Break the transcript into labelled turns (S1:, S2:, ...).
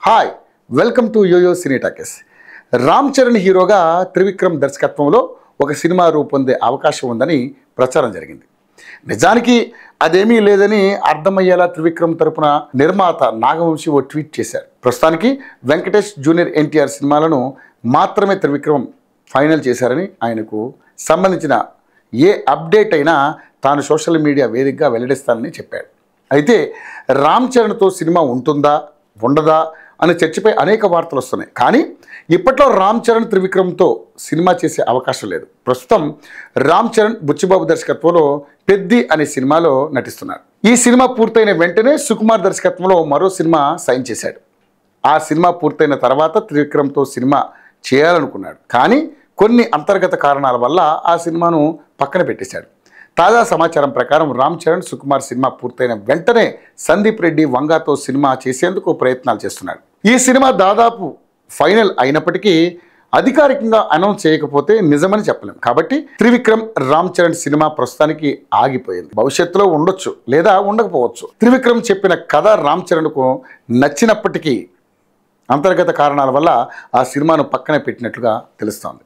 S1: Hi welcome to Yoyo Cine Talkies. Ram Charan హీరోగా త్రివిక్రమ్ దర్శకత్వంలో ఒక సినిమా రూపొందే అవకాశం ఉందని ప్రచారం జరిగింది. నిజానికి అదేమీ లేదని అర్థమయ్యేలా త్రివిక్రమ్ తరపున నిర్మాత నాగవంశీ ఓ ట్వీట్ చేశారు. ప్రస్తుతానికి వెంకటేష్ జూనియర్ ఎన్టీఆర్ సినిమాలను మాత్రమే త్రివిక్రమ్ ఫైనల్ చేశారని, ఆయనకు సంబంధించిన ఏ అప్డేట్ అయినా తాను సోషల్ మీడియా వేదికగా వెల్లడిస్తానని చెప్పాడు. అయితే రామ్ చరణ్తో సినిమా ఉంటుందా ఉండదా అనే చర్చపై అనేక వార్తలు వస్తున్నాయి. కానీ ఇప్పట్లో రామ్ చరణ్ త్రివిక్రమ్తో సినిమా చేసే అవకాశం లేదు. ప్రస్తుతం రామ్ చరణ్ బుచ్చిబాబు దర్శకత్వంలో పెద్ది అనే సినిమాలో నటిస్తున్నారు. ఈ సినిమా పూర్తయిన వెంటనే సుకుమార్ దర్శకత్వంలో మరో సినిమా సైన్ చేశాడు. ఆ సినిమా పూర్తయిన తర్వాత త్రివిక్రమ్తో సినిమా చేయాలనుకున్నాడు. కానీ కొన్ని అంతర్గత కారణాల వల్ల ఆ సినిమాను పక్కన పెట్టేశాడు. తాజా సమాచారం ప్రకారం రామ్ చరణ్ సుకుమార్ సినిమా పూర్తయిన వెంటనే సందీప్ రెడ్డి వంగాతో సినిమా చేసేందుకు ప్రయత్నాలు చేస్తున్నాడు. ఈ సినిమా దాదాపు ఫైనల్ అయినప్పటికీ అధికారికంగా అనౌన్స్ చేయకపోతే నిజమని చెప్పలేం. కాబట్టి త్రివిక్రమ్ రామ్ చరణ్ సినిమా ప్రస్తుతానికి ఆగిపోయింది. భవిష్యత్తులో ఉండొచ్చు లేదా ఉండకపోవచ్చు. త్రివిక్రమ్ చెప్పిన కథ రామ్ చరణ్కు నచ్చినప్పటికీ అంతర్గత కారణాల వల్ల ఆ సినిమాను పక్కన పెట్టినట్లుగా తెలుస్తోంది.